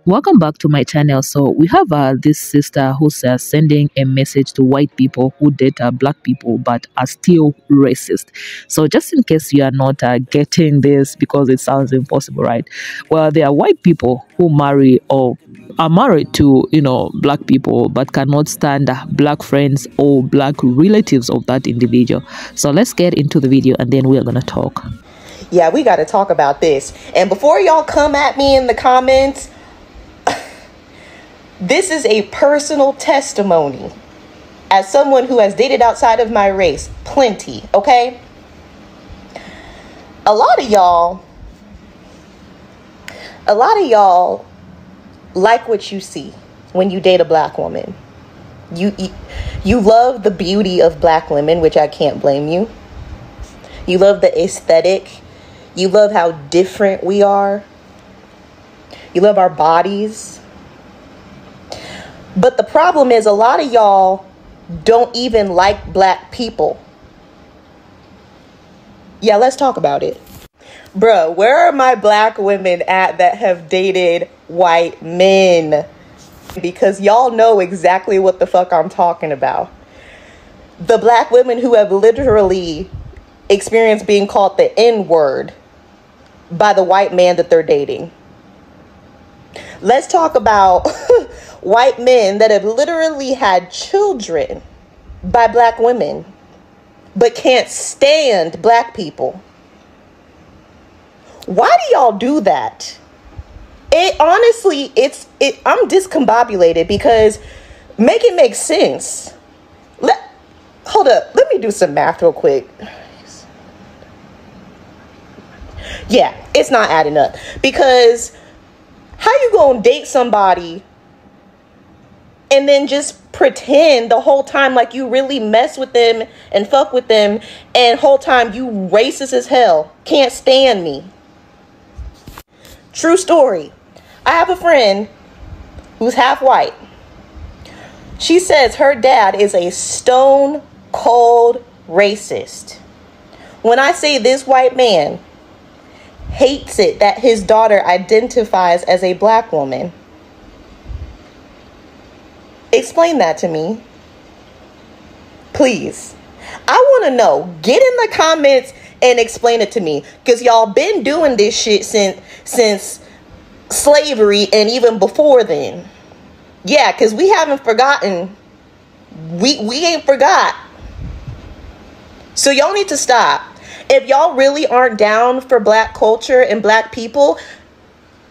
Welcome back to my channel. So we have this sister who's sending a message to white people who date black people but are still racist. So just in case you are not getting this because it sounds impossible, right? Well, there are white people who marry or are married to black people but cannot stand black friends or black relatives of that individual. So let's get into the video and then we are gonna talk. Yeah, we got to talk about this. And before y'all come at me in the comments, this is a personal testimony as someone who has dated outside of my race. Plenty, okay? A lot of y'all like what you see when you date a black woman. You love the beauty of black women, which I can't blame you. You love the aesthetic. You love how different we are. You love our bodies. But the problem is a lot of y'all don't even like black people. Yeah, let's talk about it. Bruh, where are my black women at that have dated white men? Because y'all know exactly what the fuck I'm talking about. The black women who have literally experienced being called the N-word by the white man that they're dating. Let's talk about white men that have literally had children by black women but can't stand black people. Why do y'all do that? It honestly, I'm discombobulated because make it make sense. Hold up, let me do some math real quick. Yeah, it's not adding up, because how you gonna date somebody and then just pretend the whole time like you really mess with them and fuck with them, and whole time you racist as hell, can't stand me? True story. I have a friend who's half white. She says her dad is a stone cold racist. When I say this white man hates it that his daughter identifies as a black woman. Explain that to me, please. I want to know. Get in the comments and explain it to me, because y'all been doing this shit since slavery and even before then. Yeah, because we haven't forgotten. We ain't forgot. So y'all need to stop. If y'all really aren't down for black culture and black people,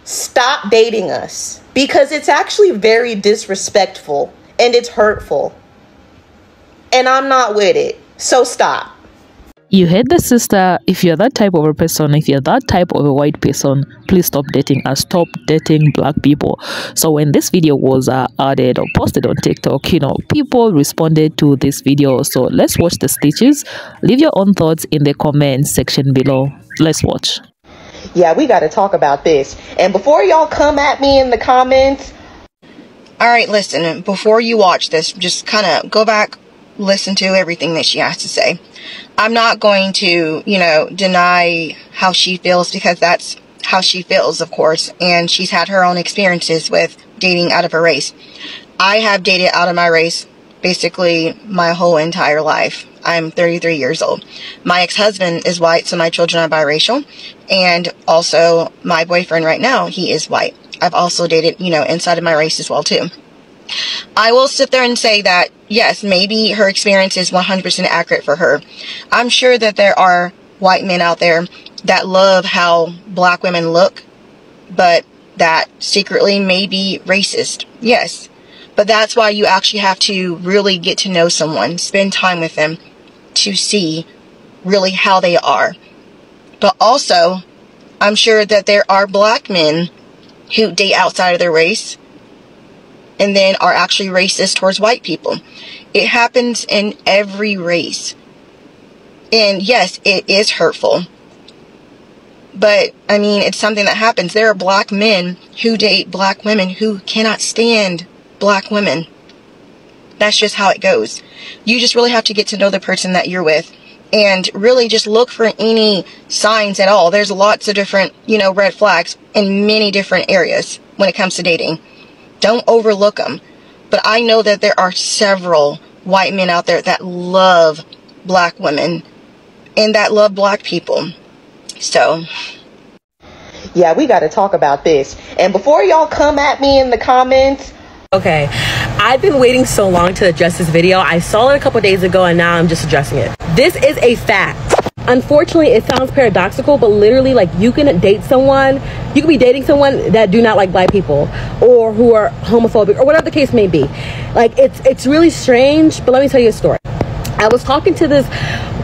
stop dating us, because it's actually very disrespectful and it's hurtful. And I'm not with it. So stop. You heard the sister. If you're that type of a person, if you're that type of a white person, please stop dating us. Stop dating black people. So when this video was added or posted on TikTok, people responded to this video. So let's watch the stitches. Leave your own thoughts in the comment section below. Let's watch. Yeah, we got to talk about this. And before y'all come at me in the comments. All right, listen, before you watch this, just kind of go back, listen to everything that she has to say. I'm not going to, deny how she feels, because that's how she feels, of course. And she's had her own experiences with dating out of her race. I have dated out of my race basically my whole entire life. I'm 33 years old. My ex-husband is white, so my children are biracial. And also my boyfriend right now, he is white. I've also dated, inside of my race as well, too. I will sit there and say that, yes, maybe her experience is 100% accurate for her. I'm sure that there are white men out there that love how black women look, but that secretly may be racist. Yes, but that's why you actually have to really get to know someone, spend time with them to see really how they are. But also, I'm sure that there are black men who date outside of their race and then are actually racist towards white people. It happens in every race. And yes, it is hurtful. But, I mean, it's something that happens. There are black men who date black women who cannot stand black women. That's just how it goes. You just really have to get to know the person that you're with and really just look for any signs at all. There's lots of different, red flags in many different areas when it comes to dating. Don't overlook them. But I know that there are several white men out there that love black women and that love black people. So yeah, we got to talk about this. And before y'all come at me in the comments. Okay, I've been waiting so long to address this video. I saw it a couple days ago and now I'm just addressing it. This is a fact. Unfortunately, it sounds paradoxical, but literally, like, you can date someone, you can be dating someone that do not like black people or who are homophobic or whatever the case may be. Like, it's really strange, but let me tell you a story. I was talking to this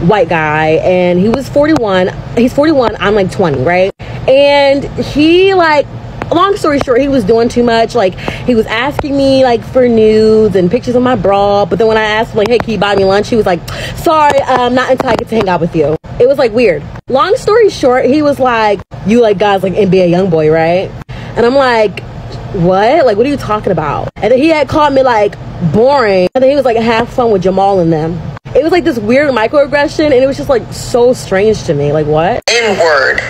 white guy and he was 41. He's 41, I'm like 20, right? And he, like, long story short, he was doing too much. Like, he was asking me, like, for nudes and pictures of my bra. But then when I asked him, like, hey, can you buy me lunch? He was like, sorry, not until I get to hang out with you. It was, like, weird. Long story short, he was like, you like guys like NBA Youngboy, right? And I'm like, what? Like, what are you talking about? And then he had called me, like, boring. And then he was like, have fun with Jamal and them. It was, like, this weird microaggression. And it was just, like, so strange to me. Like, what? N-word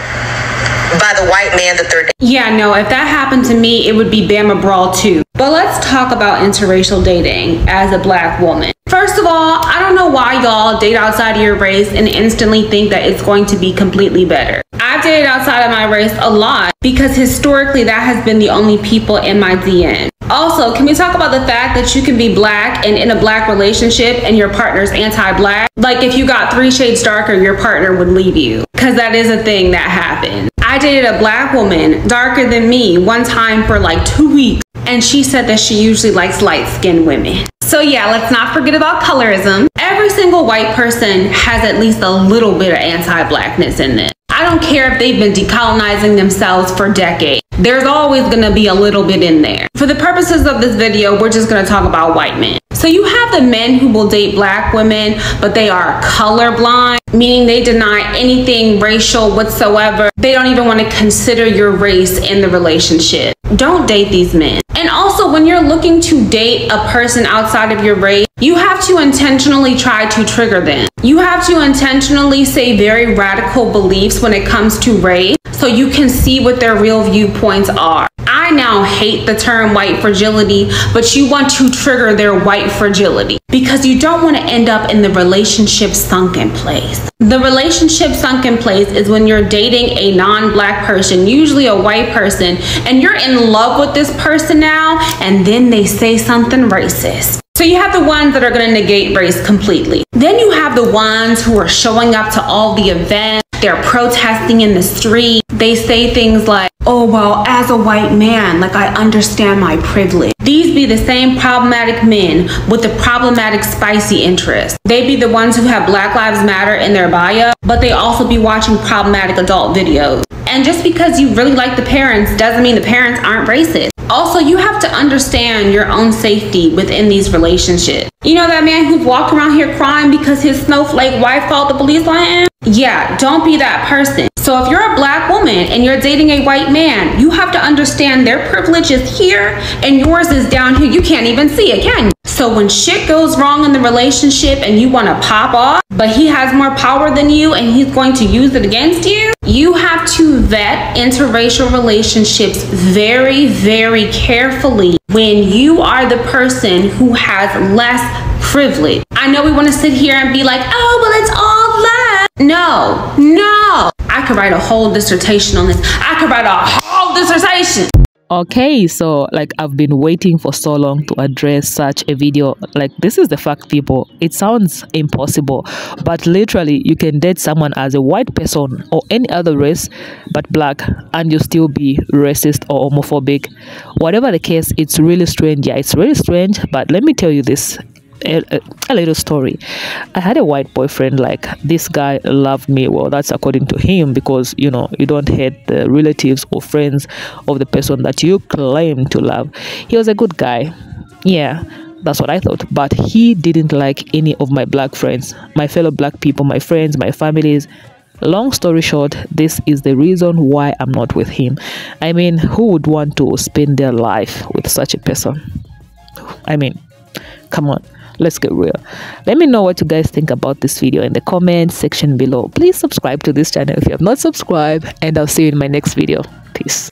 by the white man that they're. Yeah, no, if that happened to me, it would be Bama Brawl too. But let's talk about interracial dating as a black woman. First of all, I don't know why y'all date outside of your race and instantly think that it's going to be completely better. I've dated outside of my race a lot because historically that has been the only people in my DN. Also, can we talk about the fact that you can be black and in a black relationship and your partner's anti-black? Like, if you got 3 shades darker, your partner would leave you, because that is a thing that happens. I dated a black woman darker than me one time for like 2 weeks, and she said that she usually likes light-skinned women. So yeah, let's not forget about colorism. Every single white person has at least a little bit of anti-blackness in them. I don't care if they've been decolonizing themselves for decades. There's always gonna be a little bit in there. For the purposes of this video, we're just gonna talk about white men. So you have the men who will date black women, but they are colorblind, meaning they deny anything racial whatsoever. They don't even want to consider your race in the relationship. Don't date these men. And also, when you're looking to date a person outside of your race, you have to intentionally try to trigger them. You have to intentionally say very radical beliefs when it comes to race so you can see what their real viewpoints are. I now hate the term white fragility, but you want to trigger their white fragility because you don't want to end up in the relationship sunken place. The relationship sunken place is when you're dating a non-black person, usually a white person, and you're in love with this person now, and then they say something racist. So you have the ones that are going to negate race completely. Then you have the ones who are showing up to all the events. They're protesting in the street. They say things like, oh, well, as a white man, like, I understand my privilege. These be the same problematic men with the problematic spicy interests. They be the ones who have Black Lives Matter in their bio, but they also be watching problematic adult videos. And just because you really like the parents doesn't mean the parents aren't racist. Also, you have to understand your own safety within these relationships. You know that man who's walking around here crying because his snowflake wife called the police on him? Yeah, don't be that person. So if you're a black woman and you're dating a white man, you have to understand their privilege is here and yours is down here. You can't even see it, can you? So when shit goes wrong in the relationship and you want to pop off, but he has more power than you and he's going to use it against you, you have to vet interracial relationships very, very carefully when you are the person who has less privilege. I know we want to sit here and be like, oh, well, it's all love. No. I could write a whole dissertation on this. I could write a whole dissertation. Okay, so like I've been waiting for so long to address such a video. Like, this is the fact, people. It sounds impossible, but literally you can date someone as a white person or any other race but black and you still be racist or homophobic. Whatever the case, it's really strange. Yeah, it's really strange, but let me tell you this. A little story. I had a white boyfriend. Like, this guy loved me. Well, that's according to him, because you know, you don't hate the relatives or friends of the person that you claim to love. He was a good guy. Yeah, that's what I thought. But he didn't like any of my black friends, my fellow black people, my friends, my families. Long story short, this is the reason why I'm not with him. I mean, who would want to spend their life with such a person? I mean, come on. Let's get real. Let me know what you guys think about this video in the comment section below. Please subscribe to this channel if you have not subscribed, and I'll see you in my next video. Peace.